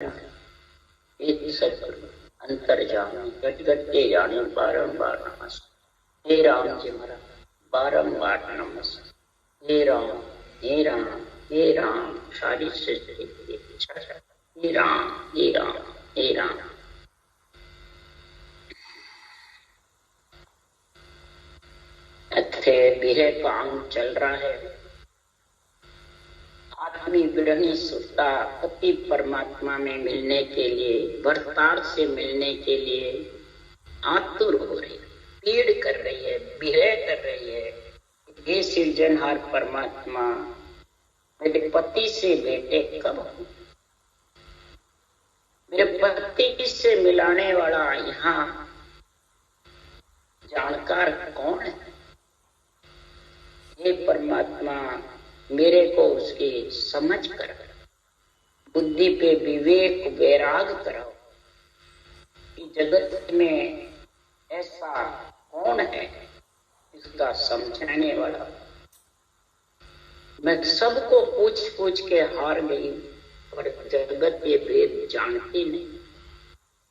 एक सदगुरु अंतर्जामी गट गट के जाने बारंबार नमस्कार। हे राम जी महाराज बारंबार नमस्कार। हे राम हे राम हे राम सारी सृष्टि की इच्छा। हे राम हे राम हे राम। थे बिहे काम चल रहा है। आदमी विरही सुता पति परमात्मा में मिलने के लिए, भरतार से मिलने के लिए आतुर हो रही, पीड़ कर रही है, बिहे कर रही है। हे सृजनहार परमात्मा, मेरे पति से बेटे कब हो? मेरे पति से मिलाने वाला यहाँ जानकार कौन है? हे परमात्मा, मेरे को उसकी समझ कर, बुद्धि पे विवेक वैराग कराओ कि जगत में ऐसा कौन है इसका समझाने वाला। मैं सबको पूछ पूछ के हार गई, और जगत ये भेद जानते नहीं,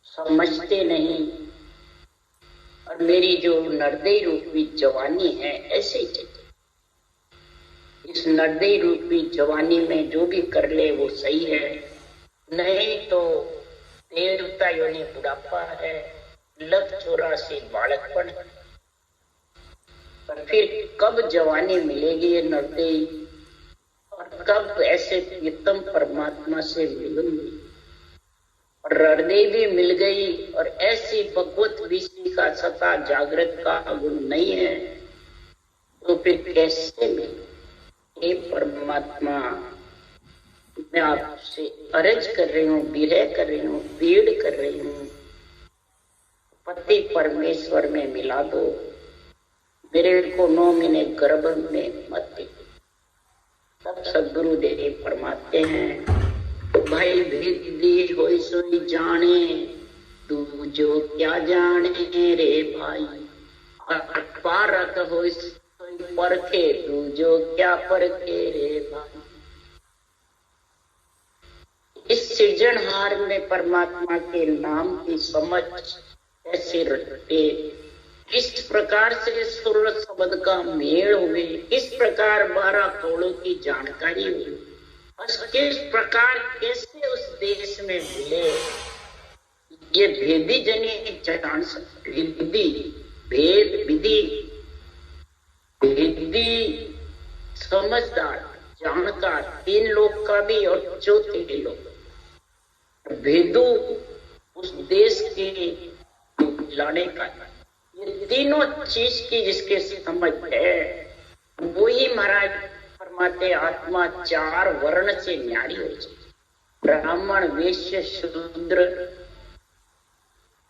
समझते नहीं। और मेरी जो नरदेही रूपी जवानी है ऐसे ही चलती। इस नरदेही रूपी जवानी में जो भी कर ले वो सही है, नहीं तो देवता योनि बुढ़ापा है, लत 84 बालकपन। पर फिर कब जवानी मिलेगी ये नरदेही, और कब ऐसे प्रीतम परमात्मा से मिलूंगी। और हृदय भी मिल गई, और ऐसी भगवत विषय का सता जागृत का गुण नहीं है, तो फिर कैसे मिले? हे परमात्मा, मैं आपसे अर्ज कर रही हूँ, विरह कर रही हूँ, पीड़ कर रही हूँ। पति परमेश्वर में मिला दो, मेरे को 9 महीने गर्भ में मत दे। तब सदगुरु देव फरमाते हैं, भाई भेदी होई सोई जाने, तू जो क्या जाने रे भाई। पारक होई परखे, तू जो क्या परखे रे भाई। इस सृजनहार में परमात्मा के नाम की समझ कैसे रखते, किस प्रकार से सुर शब्द का मेल हुए, किस प्रकार 12 कौड़ों की जानकारी हुई, और किस प्रकार कैसे उस देश में मिले, ये भेदी जनी जान सकते। विधि भेद विधि भेदी समझदार जानकार, 3 लोग का भी और चौथे लोग। भेदू उस देश के लाने का, ये तीनों चीज की जिसके समझ है, वो ही महाराज फरमाते आत्मा 4 वर्ण से न्यारी हो जाए। ब्राह्मण, वैश्य, शूद्र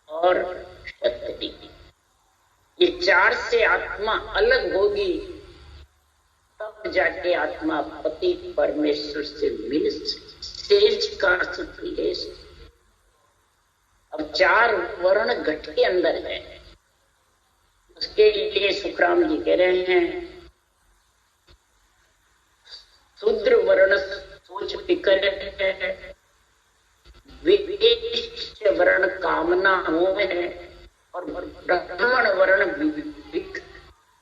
और क्षत्रिय, ये 4 से आत्मा अलग होगी, तब जाके आत्मा पति परमेश्वर से मिल सेज का सुख ले। अब 4 वर्ण घट के अंदर है, उसके लिए सुखराम जी कह रहे हैं, शूद्र वर्ण सोच फिकर है, वैश्य वर्ण कामना मोह है, और ब्राह्मण वर्ण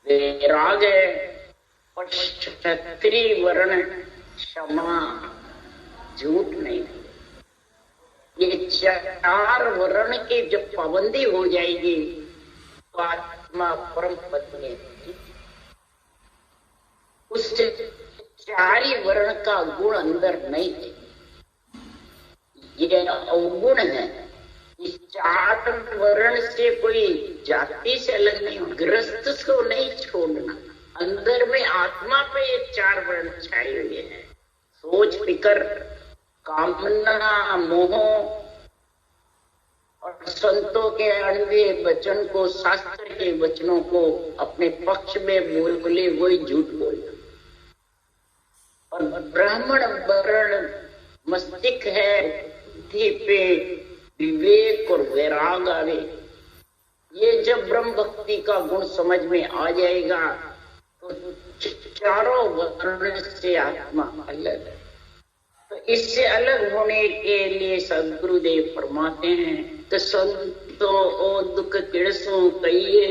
वैराग है, और क्षत्रिय वर्ण क्षमा झूठ नहीं। ये 4 वर्ण की जब पाबंदी हो जाएगी तो आत्मा परम पद में, उस 4 ही वर्ण का गुण अंदर नहीं है, ये अवगुण है। इस 4 वर्ण से कोई जाति से अलग नहीं हो, ग्रस्त को नहीं छोड़ना। अंदर में आत्मा पे ये 4 वर्ण छाए हुए हैं, सोच फिकर कामना मोह, और संतों के अणवे वचन को, शास्त्र के वचनों को अपने पक्ष में बोले वही झूठ बोलना। और ब्राह्मण वर्ण मस्तिष्क है, बुद्धि पे विवेक और वैराग आवे। ये जब ब्रह्म भक्ति का गुण समझ में आ जाएगा तो 4 वर्ण से आत्मा अलग है। तो इससे अलग होने के लिए सदगुरुदेव फरमाते हैं कि संतो ओ दुख किड़सों कहिए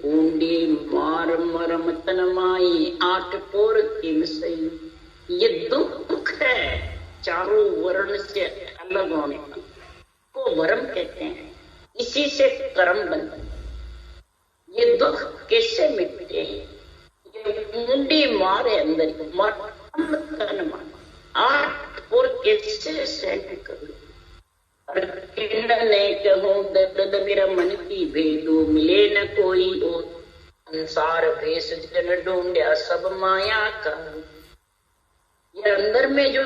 ऊंडी मार मरम तन माई आठ पोर की मिसई। ये दुख है चारों वर्ण से अलग होने को भरम कहते हैं, इसी से कर्म बनते हैं। ये दुख कैसे मिटते हैं? ये मुंडी मारे अंदर तन मार आठ और कैसे सहन करूं? ने कहूं दर्द मेरा मन की भेदू मिले न कोई और संसार भेष जन ढूंढा सब माया का। ये अंदर में जो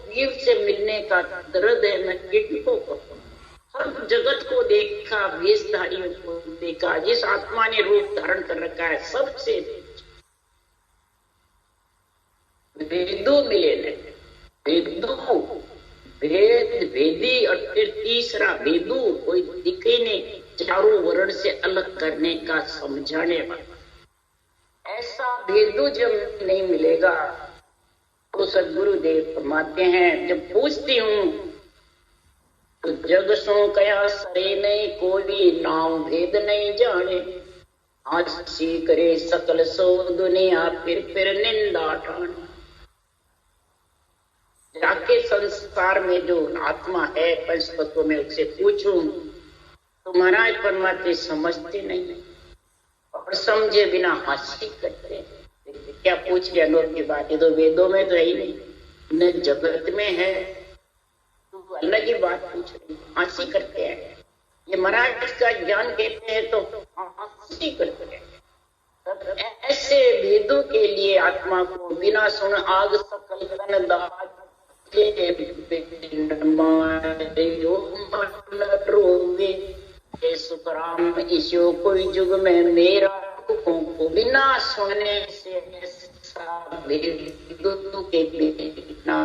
जीव से मिलने का दर्द है, मैं किनको कहूं? सब जगत को देखा, वेशधारियों को देखा, जिस आत्मा ने रूप धारण कर रखा है सबसे वेदों मिले न वेदों भेद भेदी और फिर तीसरा वेदू कोई दिखे नहीं, चारों वर्ण से अलग करने का समझाने वाला। ऐसा वेदू जब नहीं मिलेगा तो सदगुरुदेव फरमाते हैं, जब पूछती हूं तो जग सो कया सरे नहीं कोई नाम भेद नहीं जाने। हासी करे सकल सो दुनिया फिर निंदा ठाने। जाके संसार में जो आत्मा है पंच तत्वों में उससे पूछूं तो महाराज फरमाते समझते नहीं और समझे बिना हंसी करते हैं। क्या पूछ लिया लोग की बात, ये तो वेदों में तो है ही नहीं, न जगत में है, तो अलग ही बात पूछ रही, हंसी करते हैं। ये महाराज का ज्ञान कहते हैं तो हंसी करते हैं। ऐसे वेदों के लिए आत्मा को बिना सुन आग सकल तन दाग सुखराम ईशो कोई जुग में मेरा को बिना सुनने से के बिना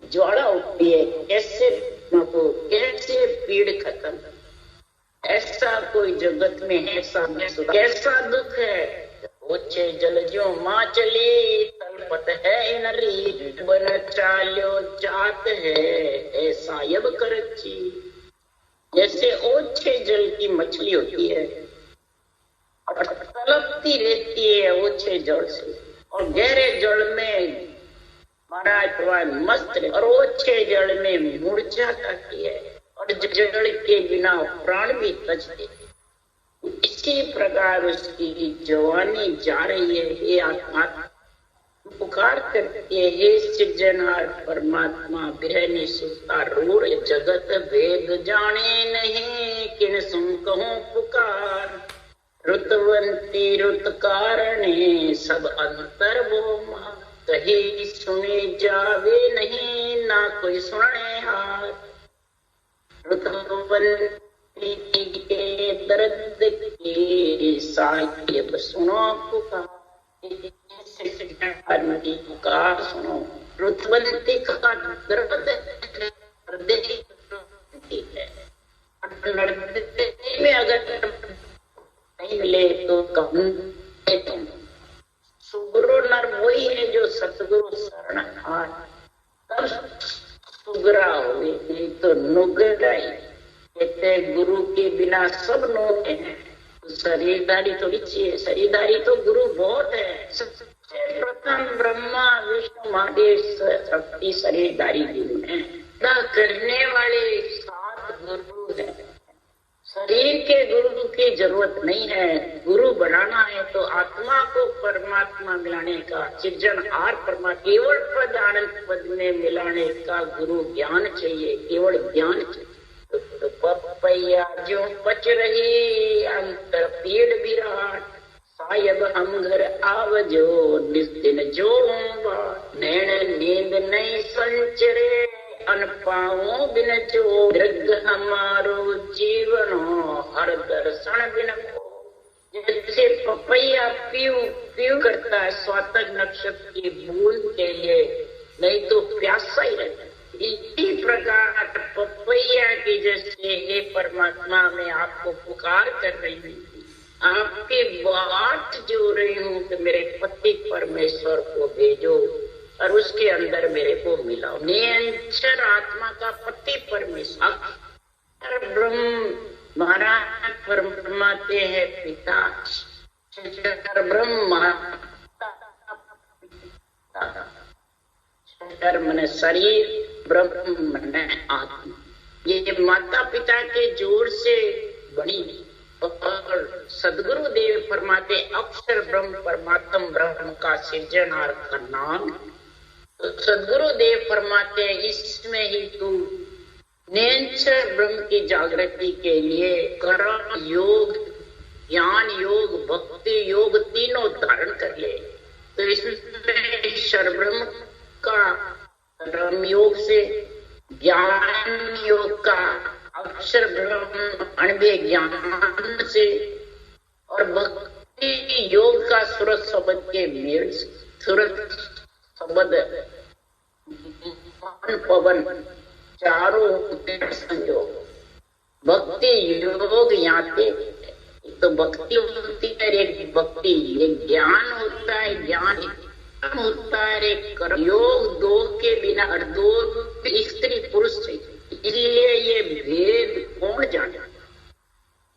ज्वाला उठती है, कैसे को कैसे पीड़ खत्म। ऐसा कोई जगत में है, कैसा दुख है। ऊंचे जल जो माँ चली तलपत है नरी बन चालो जात है ऐसा यब करची। जैसे ओछे जल की मछली होती है और तलपती रहती है ओछे जल से, और गहरे जल में महाराज प्रवाह मस्त और ओछे जल में मूर्छा आती है और जल के बिना प्राण भी तजते। इसी प्रकार उसकी जवानी जा रही है। ये आत्मा पुकार करती है, हे सृजनहार परमात्मा बिरहनी सुता रूढ़ जगत भेद जाने नहीं किन सुन कहूं पुकार। रुतवंती रुत कारणे सब अंतर वो मां कही सुने जावे नहीं ना कोई सुनने हार। रुतवंती के दर्द के साहिब सुनो पुकार सुनो। रुतवंती का दर्द में अगर नहीं मिले तो तुम सुगुरु नर वही है जो सतगुरु शरण तब सुगरा हुए, नहीं तो नुगराई। कहते गुरु के बिना सब लोग हैं, शरीरदारी थोड़ी चाहिए। शरीरदारी तो गुरु बहुत है। सबसे प्रथम ब्रह्मा विष्णु महादेव शक्ति शरीरदारी गुरु है। करने वाले 7 गुरु है। शरीर के गुरु की जरूरत नहीं है। गुरु बनाना है तो आत्मा को परमात्मा मिलाने का सृजनहार परमात्मा केवल पद आनंद पद में मिलाने का गुरु ज्ञान चाहिए, केवल ज्ञान चाहिए। तो पपैया जो पच रही अंतर पीड़ विराट सायब हम घर आवजो निस्दिन जो नैन नींद नहीं संचरे अनपाओ बिन जो दृग हमारो जीवनो हर दर्शन बिन को। जैसे पपैया पीऊ करता है स्वातक नक्षत्र की बूंद के लिए, नहीं तो प्यासा ही रहता है। इसी प्रकार पपैया की जैसे हे परमात्मा में आपको पुकार कर रही हूँ, आपकी बात जो रही हूँ कि मेरे पति परमेश्वर को भेजो और उसके अंदर मेरे को मिलाओ। निरंतर आत्मा का पति परमेश्वर, अक्षर ब्रह्म महाराज परमात्मा है पिता, अक्षर ब्रह्म मन शरीर, ब्रह्म मन आत्मा, ये माता पिता के जोर से बनी। और सदगुरु देव फरमाते अक्षर ब्रह्म परमात्म ब्रह्म का सृजनहार का नाम। तो सदगुरु देव फरमाते इसमें ही तू निरंतर ब्रह्म की जागृति के लिए कर्म योग, ज्ञान योग, भक्ति योग तीनों धारण कर ले। तो इसमें सर्वब्रह्म का ब्रह्म योग से, ज्ञान योग का अक्षर ब्रह्म अणवे ज्ञान से, और भक्ति योग का सूरज शब्द के मेल, सूरज शब्द मन पवन चारों संयोग। भक्ति योग यहाँ पे तो भक्ति होती है, एक भक्ति एक ज्ञान होता है, ज्ञान होता है एक कर्म योग। दो के बिना, और दो स्त्री पुरुष चाहिए, इसलिए ये भेद कौन जाने।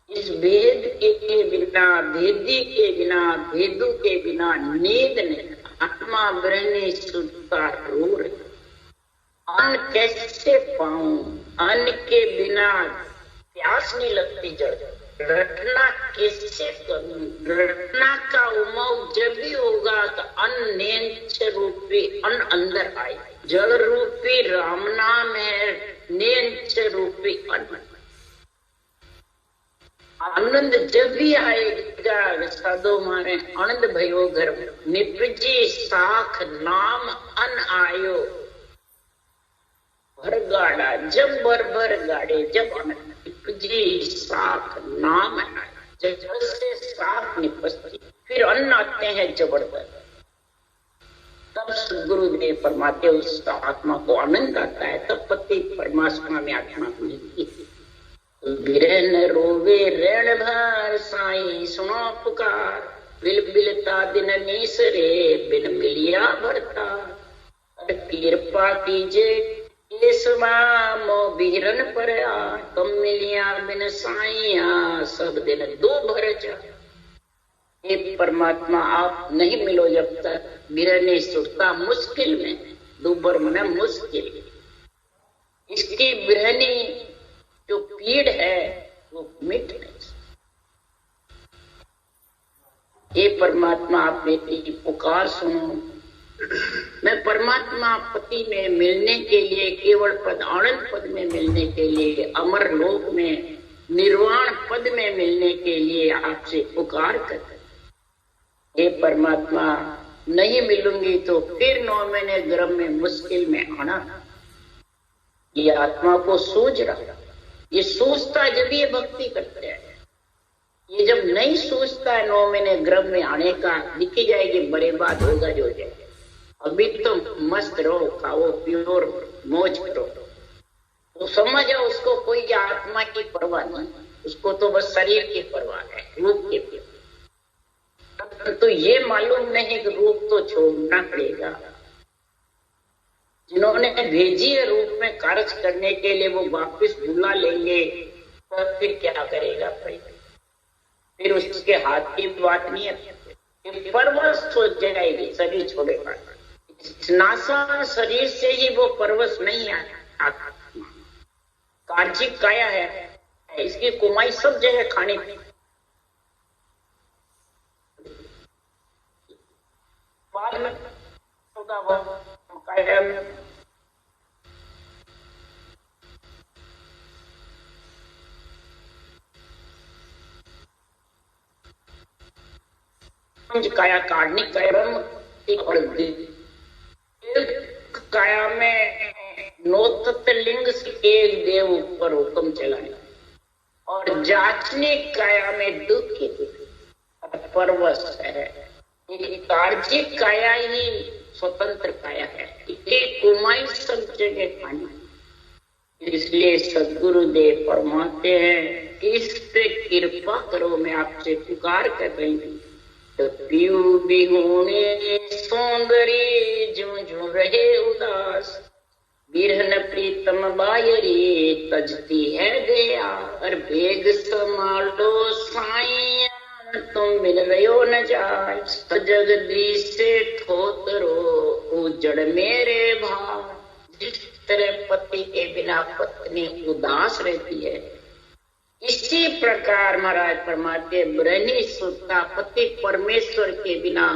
इस भेद के बिना, भेदी के बिना, भेदू के बिना नींद नहीं, आत्मा ब्रह्म सुनता रो रही। अन्न कैसे पाऊं, अन्न के बिना प्यास नहीं लगती जड़। रटना कैसे करूं, रटना का उमंग जब भी होगा तो अन्न नेंद्र रूपी अन्न अंदर आए। जल रूपी राम नाम है, नेंद्र रूपी अन्न। आनंद जब भी आएगा साधो मारे आनंद भयो घर में, निपजी साख नाम अन्न आयो भर गाड़ा। जब भर गाड़े, जब निपजी साख नाम आया, जब से साख निपजती फिर अन्न आते हैं जबरदस्त। तब गुरुदेव परमात्मा उस आत्मा को आनंद आता है, तब पति परमात्मा में आत्मा मिलती है। बिरन रोवे ऋण भर साई सुनो पुकार, बिल बिलता दिन नीसरे बिन मिलिया भरता। कृपा कीजे मो बीरन पर तुम मिलिया बिन साइया सब दिन दो भर जा। हे परमात्मा आप नहीं मिलो जब तक बिरने सुरता मुश्किल में, दोबर मना मुश्किल। इसकी बिरहनी जो पीड़ है वो मिट नहीं। हे परमात्मा आप मेरी पुकार सुनो। मैं परमात्मा पति में मिलने के लिए, केवल पद आनंद पद में मिलने के लिए, अमर लोक में निर्वाण पद में मिलने के लिए आपसे पुकार कर। हे परमात्मा नहीं मिलूंगी तो फिर 9 महीने गर्भ में मुश्किल में आना। ये आत्मा को सूझ रहा, ये सोचता है जब ये भक्ति करते हैं। ये जब नहीं सोचता है 9 महीने गर्भ में आने का, दिखी जाएगी बड़े बात होगा जो जाए। अभी तो मस्त रहो, खाओ पियो, मौज करो। तो समझ जाओ उसको कोई आत्मा की परवाह नहीं, उसको तो बस शरीर की परवाह है, रूप की परवाह। तो ये मालूम नहीं कि रूप तो छोड़ना पड़ेगा। जिन्होंने भेजी है रूप में कार्य करने के लिए, वो वापस बुला लेंगे तो फिर क्या करेगा? फिर उसके हाथ की बात नहीं है, परवश हो जाएगी, शरीर छोड़ेगा। नासा शरीर से ही वो परवश नहीं आता। कार्जिक काया है, इसकी कुमाई सब जगह खाने की। बाद में होगा वो काया में काया, कार्णिक काया और काया में नौतत्व लिंग से एक देव ऊपर हुक्म चलाए, और जाचने काया में दुख परवश है। कार्जिक काया ही स्वतंत्र काया है, एक कुमाई सब जगह खानी। इसलिए सदगुरुदेव फरमाते हैं इस पे कृपा करो, मैं आपसे पुकार कर रही हूँ। तो पीयू भी होने सौंदर्य जो जो रहे उदास, बिरहन प्रीतम बायरी तजती है दया, और बेग संभालो साईं तुम मिल रहे हो न जाए, जगदीश से थोतरो उजड़ मेरे भाव। जिस तरह पति के बिना पत्नी उदास रहती है, इसी प्रकार महाराज फरमाते ब्रह्मी सुता पति परमेश्वर के बिना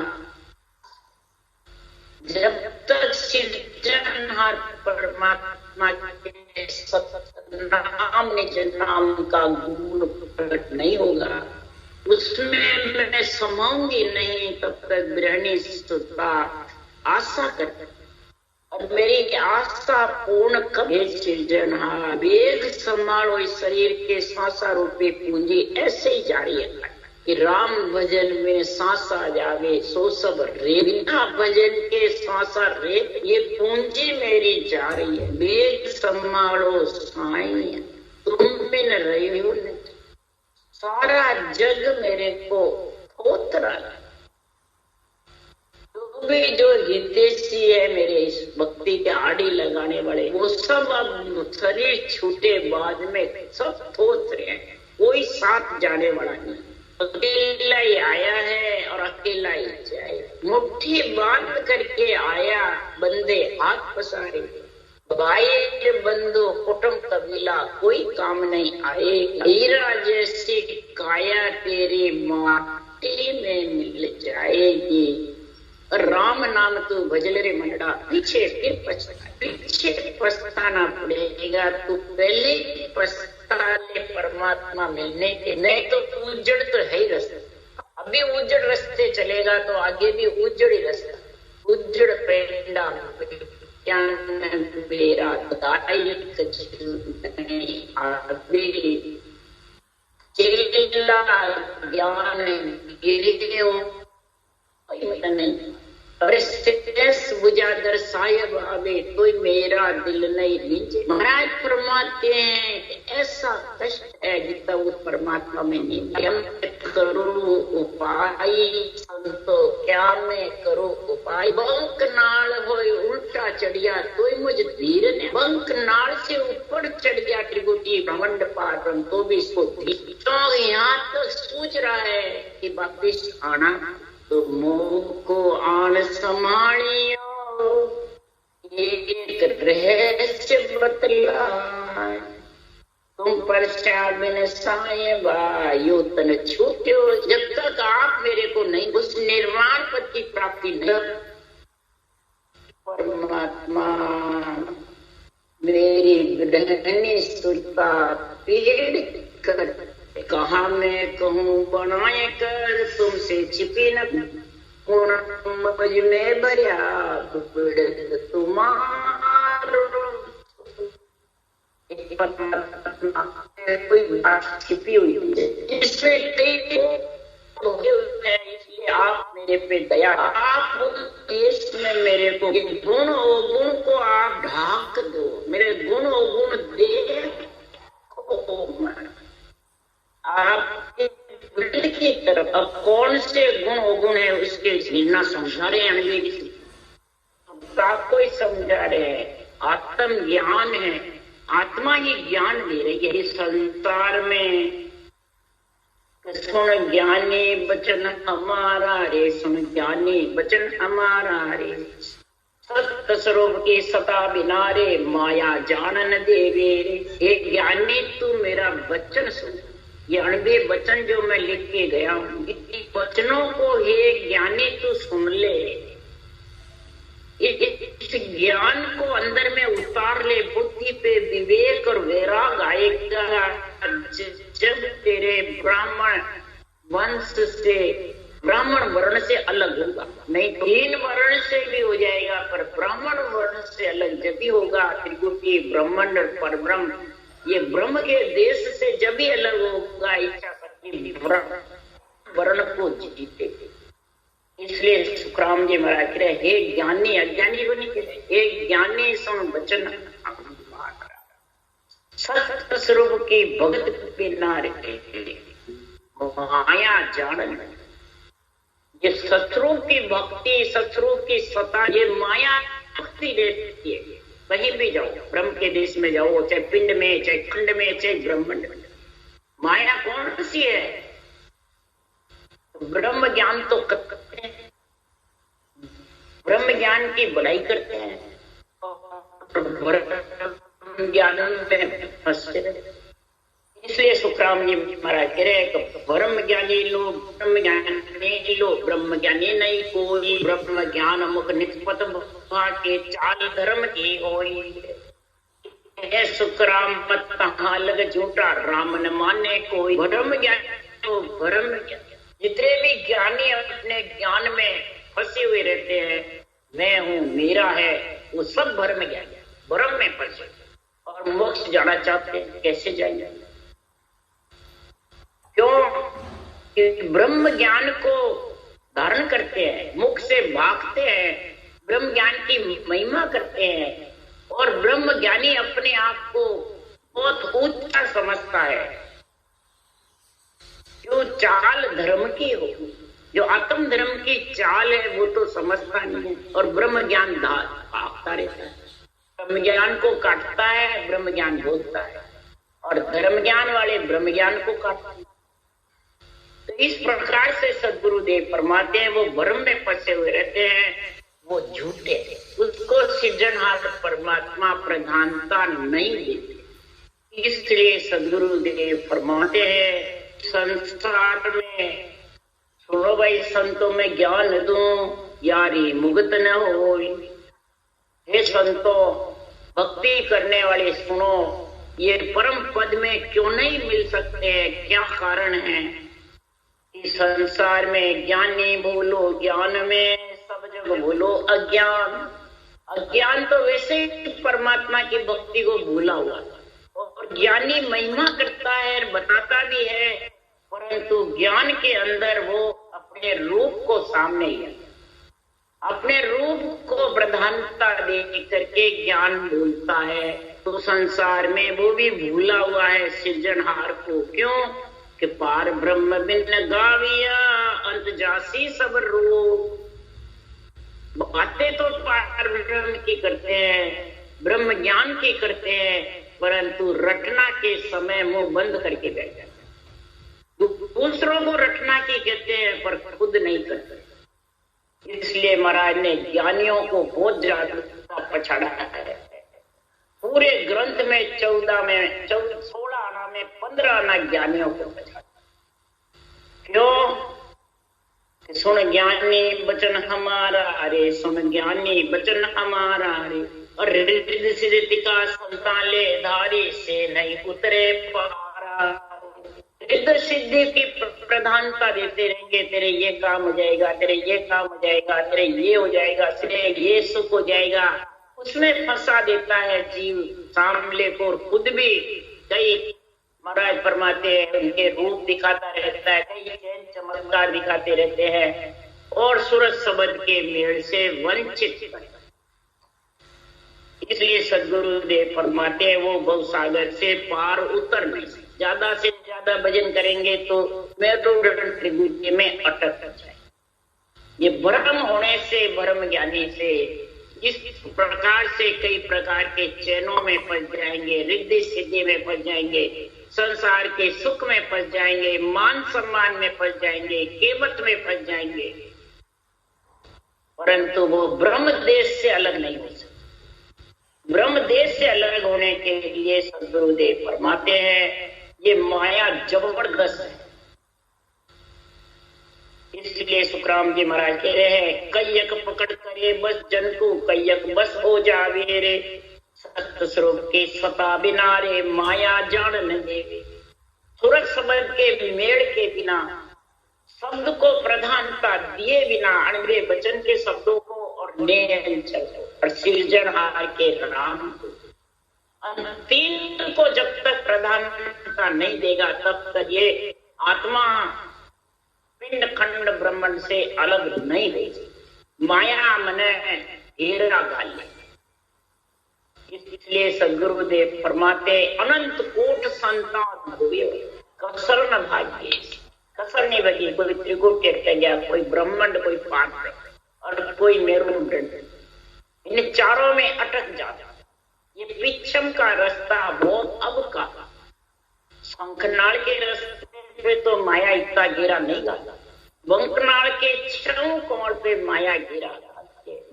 जब तक सृजनहार परमात्मा के सतनाम निज नाम का गुण प्रकट नहीं होगा, उसमें मैं समाऊंगी नहीं, तब तक गृहिणी सुता आशा कर, और मेरी आशा पूर्ण कब सृजनहार वेग संभालो इस शरीर के सांसा रूपी पूंजी ऐसे ही जारी है कि राम भजन में सांसा जावे सो सब रे, बिना भजन के सांसा रे, ये पूंजी मेरी जा रही है। वेग संभालो साईं तुम बिन रही हो, सारा जग मेरे को थोतरा, भी जो हितेशी है मेरे इस भक्ति के आड़ी लगाने वाले, वो सब अब शरीर छूटे बाद में सब थोथ रहे हैं, कोई साथ जाने वाला नहीं, अकेला ही आया है और अकेला ही जाए। मुट्ठी बांध करके आया, बंदे हाथ पसारे, भाई बंधु कुटुंब कबीला कोई काम नहीं आए, हीरा जैसी काया तेरी माटी में मिल जाएगी, राम नाम तू भजल रे मनड़ा, पीछे पछताना पड़ेगा, तू पहले पछता ले परमात्मा मिलने के, नहीं तो उजड़ तो है ही रास्ता, अभी उजड़ रास्ते चलेगा तो आगे भी उजड़ ही रास्ता, उजड़ पेंडा मेरा ज्ञान नहीं, अरे बुझा दर साहेब आवे तो मेरा दिल नहीं नीचे। महाराज फरमाते हैं ऐसा कष्ट है जितना वो परमात्मा में नहीं। करूँ उपाय संतो क्या मैं करूँ उपाय, बंक नाल होए उल्टा चढ़िया तो मुझ धीर ने, बंक नाल से ऊपर चढ़ गया त्रिकुटी ब्रह्मांड पार, तो भी इसको तो यहाँ तो सोच रहा है कि वापिस आना, तो मोह को आन संभालियो एक रहस्य बतला, तुम परचा बिन साहिबा यो तन छूट्यो, जब तक आप मेरे को नहीं उस निर्वाण पद की प्राप्ति नहीं, परमात्मा मेरी गृहिणी सुरता पेड़ कर, कहा मैं कहूँ बनाए कर तुमसे छिपी न, मुझ में भरिया तुम्हारो, कोई बात छिपी हुई है इसमें, इसलिए आप मेरे पे दया, आप देश में मेरे को गुण अवगुण को आप ढाक दो, मेरे गुण अवगुण देख आपके दिल की तरफ। अब कौन से गुण अवगुण है उसके झीलना समझा रहे हैं, आपको ही समझा रहे हैं, आत्म ज्ञान है, आत्मा ही ज्ञान दे रही है इस संसार में। सुन ज्ञानी वचन हमारा रे, सुन ज्ञानी वचन हमारा रे, सत्य स्वरूप की सता बिना रे, माया जानन देवे रे। हे ज्ञानी तू मेरा वचन सुन, ये 90 वचन जो मैं लिख के गया हूँ, इस वचनों को हे ज्ञानी तू सुन ले, इस ज्ञान को अंदर में उतार ले, बुद्धि पे विवेक और वैराग आएगा। जब तेरे ब्राह्मण वंश से, ब्राह्मण वर्ण से अलग होगा, नहीं तीन वर्ण से भी हो जाएगा, पर ब्राह्मण वर्ण से अलग जब भी होगा, त्रिकुटी ब्रह्मांड पर ब्रह्म, ये ब्रह्म के देश से जब भी अलग होगा, इच्छा शक्ति वर्ण को जीते। इसलिए सुखराम जी महाराज कह, हे ज्ञानी, अज्ञानी को नहीं कहते, हे ज्ञानी सुन वचन, सत्य स्वरूप की भगत बिना माया जान। ये सतरूप की भक्ति, सतरूप की सता, ये माया भक्ति रहती है। कहीं भी जाओ, ब्रह्म के देश में जाओ, चाहे पिंड में, चाहे खंड में, चाहे ब्रह्मांड में, माया कौन सी है? ब्रह्म ज्ञान तो करते हैं, ब्रह्म ज्ञान की बढ़ाई करते हैं, ब्रह्म ज्ञान में फंसते रहते। इसलिए सुखराम जी महाराज कह रहे हैं, ब्रह्म ज्ञानी लोग ब्रह्म ज्ञानी लोग, ब्रह्म ज्ञानी नहीं कोई, ब्रह्म ज्ञान मुख निष्पत के चाल धर्म की होई। सुखराम मत कहाँ लग झूठा, राम न माने कोई। ब्रह्म ज्ञान तो ब्रह्म ज्ञान, जितने भी ज्ञानी अपने ज्ञान में फंसे हुए रहते हैं, मैं हूँ, मेरा है, वो सब ब्रह्म ज्ञान, ब्रह्म में फंसे और मोक्ष जाना चाहते हैं। कैसे जाएंगे? क्यों? कि ब्रह्म ज्ञान को धारण करते हैं, मुख से भागते हैं, ब्रह्म ज्ञान की महिमा करते हैं, और ब्रह्म ज्ञानी अपने आप को बहुत ऊंचा समझता है। जो चाल धर्म की हो, जो आत्म धर्म की चाल है, वो तो समझता नहीं है, और ब्रह्म ज्ञान भागता रहता है। ब्रह्म ज्ञान को काटता है, ब्रह्म ज्ञान बोलता है, और धर्म ज्ञान वाले ब्रह्म ज्ञान को काटते हैं। तो इस प्रकार से सद्गुरुदेव फरमाते हैं, वो भ्रम में फंसे हुए रहते हैं, वो झूठे, उसको सृजनहार परमात्मा प्रधानता नहीं देते। इसलिए सद्गुरुदेव फरमाते हैं, संसार में सुनो भाई, संतों में ज्ञान दूं, यारी मुगत न हो। हे संतों, भक्ति करने वाले सुनो, ये परम पद में क्यों नहीं मिल सकते हैं? क्या कारण है? इस संसार में ज्ञानी भूलो ज्ञान में, सब जग भूलो अज्ञान। अज्ञान तो वैसे ही परमात्मा की भक्ति को भूला हुआ, और ज्ञानी महिमा करता है, बताता भी है, परंतु ज्ञान के अंदर वो अपने रूप को सामने लिया, अपने रूप को प्रधानता दे करके ज्ञान भूलता है। तो संसार में वो भी भूला हुआ है सृजनहार को। क्यों? कि पार ब्रह्म बिन गाविया, अंत जासी सब रूप। बातें तो पार ब्रह्म की करते हैं, ब्रह्म ज्ञान की करते हैं, परंतु रटना के समय मुंह बंद करके बैठ जाते हैं। दूसरों को रटना की कहते हैं, पर खुद नहीं करते। इसलिए महाराज ने ज्ञानियों को बहुत ज्यादा पछाड़ा है। पूरे ग्रंथ में 16 आना में 15 आना ज्ञानियों को पछाड़ा। क्यों? सुन ज्ञानी बचन हमारा, अरे सुन ज्ञानी बचन हमारा, अरे और रिद्धि सिद्धि का संताले धारी से नहीं उतरे पारा। रिद्धि सिद्धि की प्रधानता देते रहेंगे, तेरे ये काम हो जाएगा, तेरे ये काम हो जाएगा, तेरे ये हो जाएगा, तेरे ये सुख हो जाएगा, उसमें फंसा देता है जीव सामले को। और खुद भी कई महाराज फरमाते हैं, उनके रूप दिखाता रहता है, कई चैन चमत्कार दिखाते रहते हैं, और सूरज शब्द के मेल से वंचित। इसलिए सद्गुरुदेव फरमाते हैं, वो भवसागर से पार उतर नहीं सकते। ज्यादा से ज्यादा भजन करेंगे तो मैं तो त्रिभुज में अटक जाए। ये भ्रम होने से, भ्रम ज्ञानी से इस प्रकार से कई प्रकार के चैनों में फंस जाएंगे, रिद्धि सिद्धि में फंस जाएंगे, संसार के सुख में फंस जाएंगे, मान सम्मान में फंस जाएंगे, केवट में फंस जाएंगे, परंतु वो ब्रह्म देश से अलग नहीं हो सकते। ब्रह्म देश से अलग होने के लिए सद्गुरुदेव फरमाते हैं, ये माया जबरदस्त है। इसलिए सुखराम जी महाराज कह रहे हैं, कैयक पकड़ करे बस जंतु, कैयक बस हो जावे रे, सत्य स्वरूप के सता बिना रे, माया जान न देवे। सूरज शब्द के मेड़ के बिना, शब्द को प्रधानता दिए बिना, अणवे वचन के शब्दों को और और सृजनहार के राम को, तीन को जब तक प्रधानता नहीं देगा, तब तक ये आत्मा पिंड खंड ब्रह्मांड से अलग नहीं रही। माया मन हीरा गाली, इसलिए सदगुरुदेव फरमाते अनंत कोट संतान हुए कसर न भाग्य, कसर नहीं बची। कोई त्रिकुट टेकते गया, कोई ब्रह्मांड, कोई पात्र और कोई मेरुदंड, इन चारों में अटक जाता। ये पिछम का रास्ता वो अब का, शंखनाल के रास्ते पे तो माया इतना गिरा नहीं गाता, बंकनाल के छह कोण पे माया गिरा।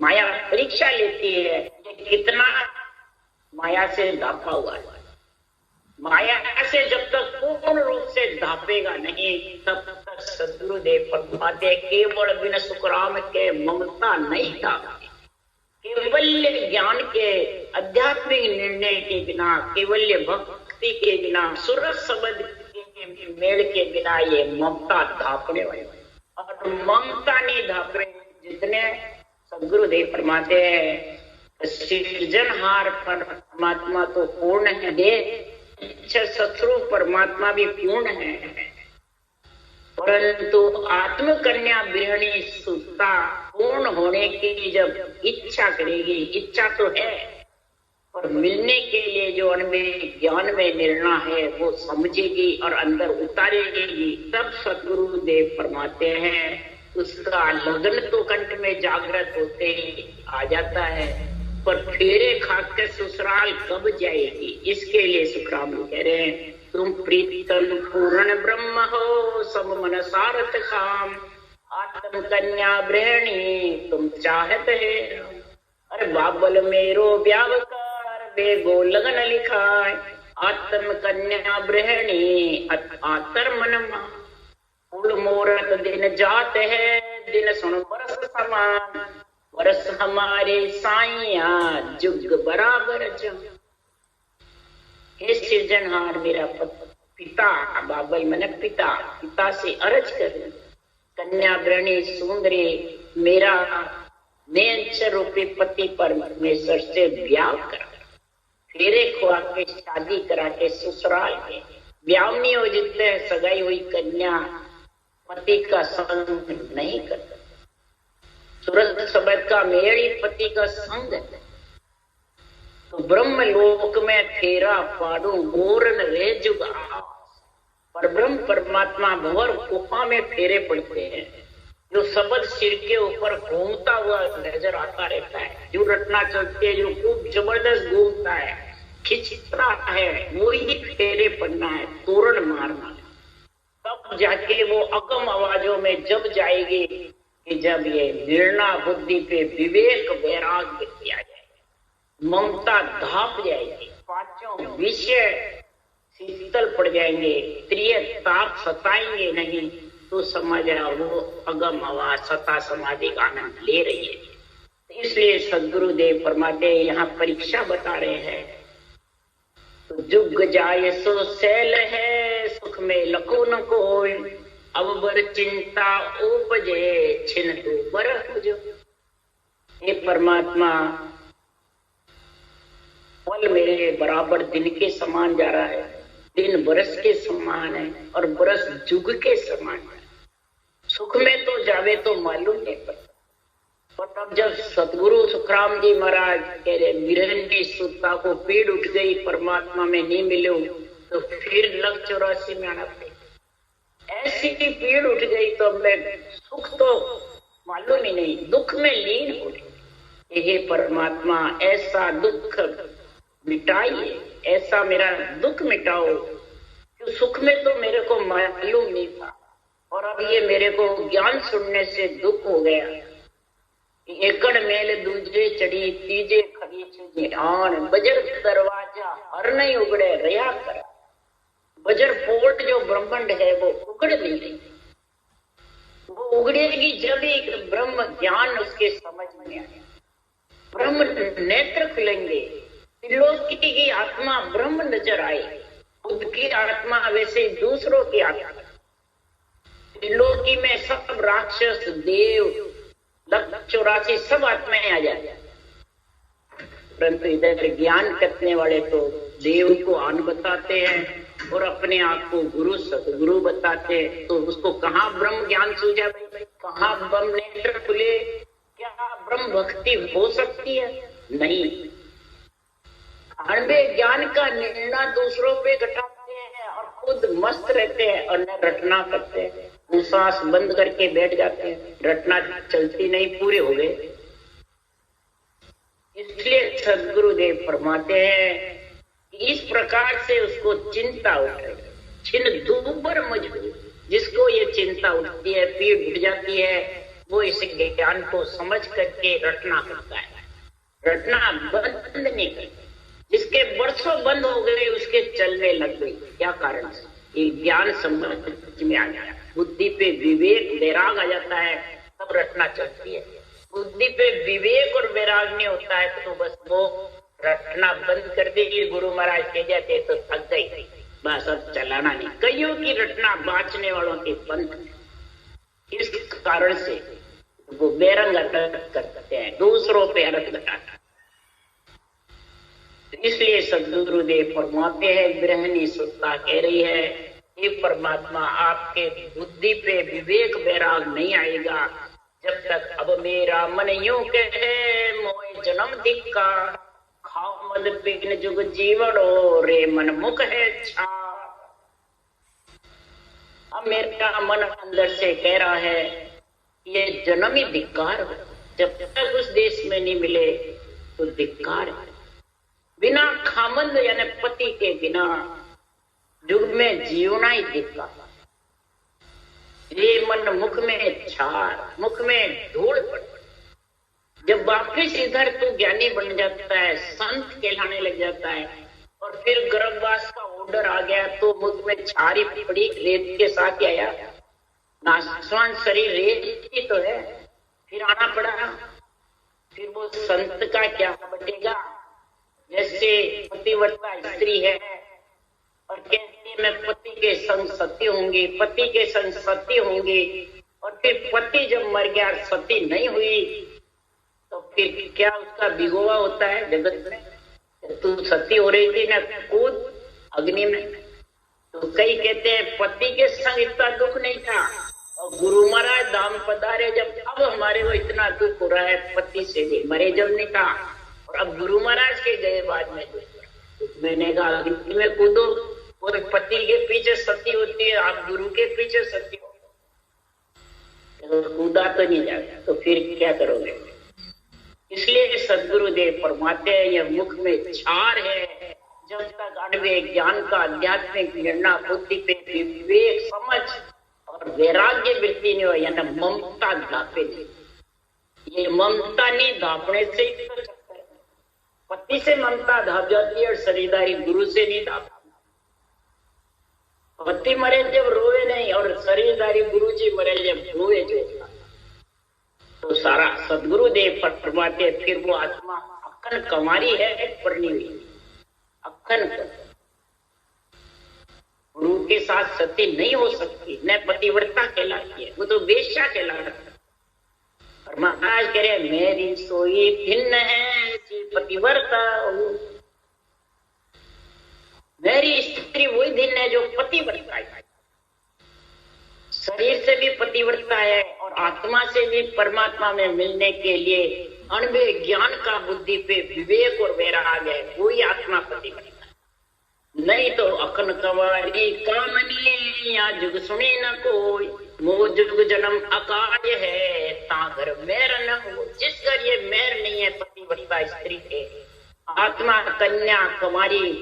माया परीक्षा लेती है कि कितना माया से धापा हुआ है। माया से जब तक पूर्ण रूप से धापेगा नहीं, तब तक सदगुरुदेव फरमाते केवल बिन सुखराम के ममता नहीं था। केवल्य ज्ञान के आध्यात्मिक निर्णय के बिना, केवल्य भक्ति के बिना, सुर शब्द के मेल के बिना ये ममता धापने वाली, और ममता नहीं धापे जितने सदगुरुदेव फरमाते हैं सृजनहार परमात्मा तो पूर्ण है, इच्छा शत्रु परमात्मा भी पूर्ण है, परंतु आत्म कन्या गृहिणी सुता पूर्ण होने की जब इच्छा करेगी, इच्छा तो है पर मिलने के लिए जो अनुभव ज्ञान में निर्णय है वो समझेगी और अंदर उतारेगी, तब सदगुरुदेव फरमाते हैं उसका लगन तो कंठ में जागृत होते ही आ जाता है, पर फेरे खाकर ससुराल कब जाएगी। इसके लिए सुखराम कह रहे हैं तुम प्रीतम पूर्ण ब्रह्म हो, सब मन सारथ काम, आत्म कन्या ब्रहणी तुम चाहत है। अरे बाबल मेरो ब्याह कर बेगो लगन लिखाए, आत्म कन्या ब्रहणी आतर मन फूल मोरत दिन जात है, दिन सुन बरस समान, बरस हमारे साइया जुग बराबर जम। हे सृजनहार मेरा पिता, बाबल मन पिता, पिता से अर्ज कर कन्या ब्रणी सुंदरी मेरा नेंच रूपी पति परमेश्वर से ब्याह करा, फेरे खुआ के शादी करा के ससुराल के ब्याह नहीं हो जितने सगाई हुई कन्या पति का संग नहीं करता। सूरज शब्द का मेरी पति का संग है, तो ब्रह्म लोक में फेरा पाडू गोरन रे जुग आस, पर ब्रह्म परमात्मा भंवर गुफा में फेरे पड़ते हैं। जो शब्द सिर के ऊपर घूमता हुआ नजर आता रहता है, जो रटना चलती है, जो खूब जबरदस्त घूमता है, खिंचता है, वो ही फेरे पड़ना है, तोरण मारना है। तब जाके वो अगम आवाजों में जब जाएगी कि जब ये निर्णय बुद्धि पे विवेक वैराग्य किया जाएगा, ममता धाप जाएगी, पांचों विषय शीतल पड़ जाएंगे, प्रिय ताप सताएंगे नहीं, तो समझ वो अगम आवाज सता समाधि का आनंद ले रही है। इसलिए सदगुरुदेव फरमाते यहाँ परीक्षा बता रहे हैं, तो जुग जाय सो सैल है, सुख में लखो न कोई, अब बर चिंता उपजे छिन तू बर जो। हे परमात्मा पल मेरे बराबर दिन के समान जा रहा है, दिन बरस के समान है और बरस जुग के समान है। सुख में तो जावे तो मालूम नहीं पड़ता, और तब जब सतगुरु सुखराम जी महाराज कह रहे बिरहनी सुता को पीड़ उठ गई, परमात्मा में नहीं मिले, तो फिर लग 84 में आना पड़ेगा। ऐसी पीड़ उठ गई तो मैं सुख तो मालूम ही नहीं, दुख में लीन हो गई। हे परमात्मा ऐसा दुख मिटाइए, ऐसा मेरा दुख मिटाओ, जो सुख में तो मेरे को मालूम नहीं था और अब ये मेरे को ज्ञान सुनने से दुख हो गया। एकड़ मेल दूजे चढ़ी तीजे खड़ी चीजे आन, बजर दरवाजा हर नहीं उगड़े रया करा। बजर पोर्ट जो ब्रह्मांड है वो उगड़ नहीं रही, वो उगड़ेगी जब एक ब्रह्म ज्ञान उसके समझ में आए, ब्रह्म नेत्र खुलेंगे, त्रिलोकी की आत्मा ब्रह्म नजर आए, खुद की आत्मा वैसे दूसरों की आत्मा। त्रिलोकी में सब राक्षस देव 84 सब आत्माएं आ जाए, परंतु इधर ज्ञान करने वाले तो देव को आन बताते हैं और अपने आप को गुरु सतगुरु बताते हैं। तो उसको कहाँ ब्रह्म ज्ञान सूझा, कहाँ ब्रह्म नेत्र खुले, क्या ब्रह्म भक्ति हो सकती है? नहीं। अणबे ज्ञान का निर्णय दूसरों पे घटाते हैं और खुद मस्त रहते हैं और न रटना करते हैं। सांस बंद करके बैठ जाते हैं, रटना चलती नहीं, पूरे हो गए। इसलिए सदगुरुदेव फरमाते हैं कि इस प्रकार से उसको चिंता उठे, छिन दूबर मजबूत। जिसको ये चिंता उठती है, पीड़ उठ जाती है, वो इस ज्ञान को समझ करके रटना करता है, रटना बंद नहीं करता। जिसके वर्षों बंद हो गए उसके चलने लग गई। क्या कारण से? ये ज्ञान समझ में आ गया, बुद्धि पे विवेक वैराग आ जाता है, तब रटना चलती है। बुद्धि पे विवेक और वैराग नहीं होता है तो बस वो रटना बंद कर देगी। गुरु महाराज कह जाते तो थक गई, बस अब चलाना नहीं। कईयों की रटना बाँचने वालों के बंद है। इस कारण से वो बेरंग अर्थ करते हैं, दूसरों पे अर्थ लगाना। इसलिए सदगुरुदेव फरमाते हैं, गृहिणी सुत्ता कह रही है, हे परमात्मा, आपके बुद्धि पे विवेक वैराग नहीं आएगा जब तक अब मेरा मन यूं कहे मोए जन्म धिक्का, खाओ मद बिघ्न जुग जीवड़ो रे मन मुख है छा। अब मेरा मन अंदर से कह रहा है ये जन्म ही धिक्कार हो। जब तक उस देश में नहीं मिले तो धिक्कार है। बिना खामंद यानी पति के बिना युग में जीवना ही धिक्कार। ये मन मुख में छार, मुख में धूल पड़। जब वापिस इधर तो ज्ञानी बन जाता है, संत कहलाने लग जाता है, और फिर गर्भवास का ऑर्डर आ गया तो मुख में छारी पड़ी, रेत के साथ आया। नाशवान शरीर रेत ही तो है, फिर आना पड़ा। फिर वो संत का क्या बटेगा? जैसे पतिव्रता स्त्री है और कहती है मैं पति के संग सती होंगी, पति के संग सती होंगी, और फिर पति जब मर गया सती नहीं हुई तो फिर क्या उसका भिगोवा होता है जगत में? तू सती हो रही थी ना, कूद अग्नि में। तो कई कहते हैं पति के संग इतना दुख नहीं था, और गुरु महाराज धाम पधारे जब, अब हमारे को इतना दुख हो रहा है। पति से भी मरे जब नहीं था, और अब गुरु महाराज के गए बाद में मैंने कहा अग्नि में कूदो। और पति के पीछे सती होती है, आप गुरु के पीछे सती हो, तो कूदा तो नहीं जाता, तो फिर क्या करोगे? इसलिए सदगुरुदेव फरमाते हैं यह मुख में छार है। जब तक अणवे ज्ञान का आध्यात्मिक निर्णय बुद्धि पे विवेक समझ और वैराग्य वृत्ति नहीं हो, यानी ममता धापे नहीं। ये ममता नहीं धापने से ही तो चलता है। पति से ममता धाप जाती है और शरीरदारी गुरु से नहीं धापती। पति मरे जब रोवे नहीं, और शरीरदारी गुरु जी मरे जब रोवे जो, तो सारा सदगुरुदेव फरमाते फिर वो आत्मा अक्खन कंवारी है, परनी हुई अक्खन। गुरु के साथ सती नहीं हो सकती, न पतिव्रता कहलाती है, वो तो वेश्या कहलाता है। और महाराज कह रहे मेरी सोई भिन्न है जी पतिव्रता, मेरी स्त्री वही भिन्न है जो पतिव्रता है। शरीर से भी पतिव्रता है और आत्मा से भी परमात्मा में मिलने के लिए अणवे ज्ञान का बुद्धि पे विवेक और वैराग है, वही आत्मा पतिव्रता है। नहीं तो अखन कंवारी कामनी या जुग सुनी न कोई, मो जुग जन्म अकाय है ता घर मेर न हो। जिस घर ये मेर नहीं है पतिव्रता स्त्री के, आत्मा कन्या कुमारी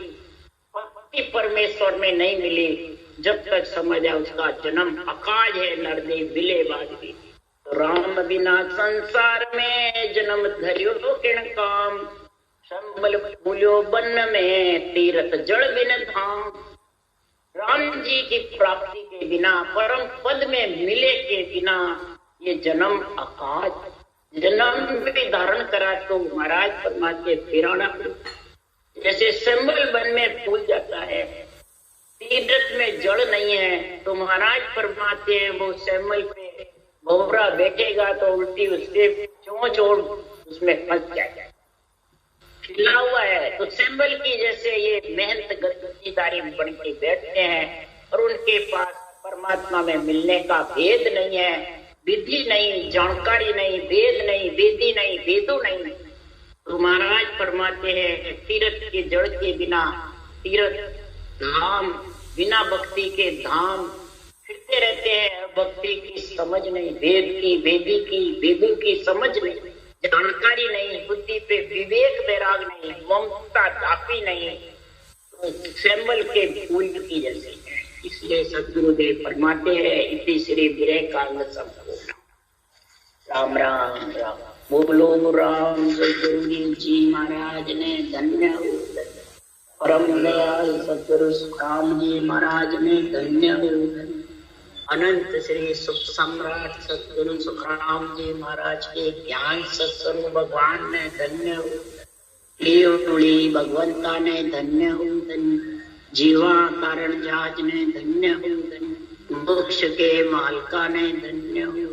पति परमेश्वर में नहीं मिली, जब तक समझ आए उसका जन्म अकाज है नरदे बिले बाजी। तो राम बिना संसार में जन्म धरियो किण काम, संबल फूलो बन में तीरथ जड़ बिन धाम। राम जी की प्राप्ति के बिना, परम पद में मिले के बिना ये जन्म अकाज, जन्म भी धारण करा तो महाराज परमात्मा फिराना। जैसे संबल वन में फूल जाता है, तीरथ में जड़ नहीं है, तो महाराज फरमाते हैं वो सैमल पे भोवरा बैठेगा तो उल्टी उसके चोंच और उसमें फंस जाएगा, खिला हुआ है। तो सैमल की जैसे ये मेहनत गद्दीदारी बन के बैठते हैं और उनके पास परमात्मा में मिलने का भेद नहीं है, विधि नहीं, जानकारी नहीं, वेद नहीं, वेदी नहीं, वेदो नहीं, तो महाराज फरमाते हैं तीर्थ के जड़ के बिना तीर्थ धाम, बिना भक्ति के धाम फिरते रहते हैं। भक्ति की समझ नहीं, वेदों की समझ नहीं, जानकारी नहीं, बुद्धि पे विवेक वैराग नहीं, ममता दापी नहीं, तो सैंबल के फूल की जैसे है। इसलिए सदगुरुदेव फरमाते हैं इति श्री विरह काल संपूर्ण। राम राम राम बोलो राम सदगुरु जी महाराज ने धन्य हो, परम दयाल सदगुरु सुखराम जी महाराज ने धन्य हो, अनंत श्री सुख सम्राट सदगुरु सुखराम जी महाराज के ज्ञान सत्स्वरूप भगवान ने धन्य हो, भगवंता ने धन्य हो, जीवा कारण जाज ने धन्य हो, मोक्ष के मालका ने धन्य हो,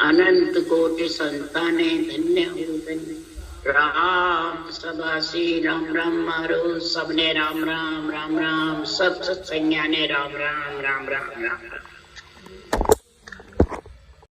अनंत कोटि संता ने धन्य हो, राम सबासी राम राम मारो सबने राम राम राम राम, सब सत्संज्ञा ने राम राम राम राम राम।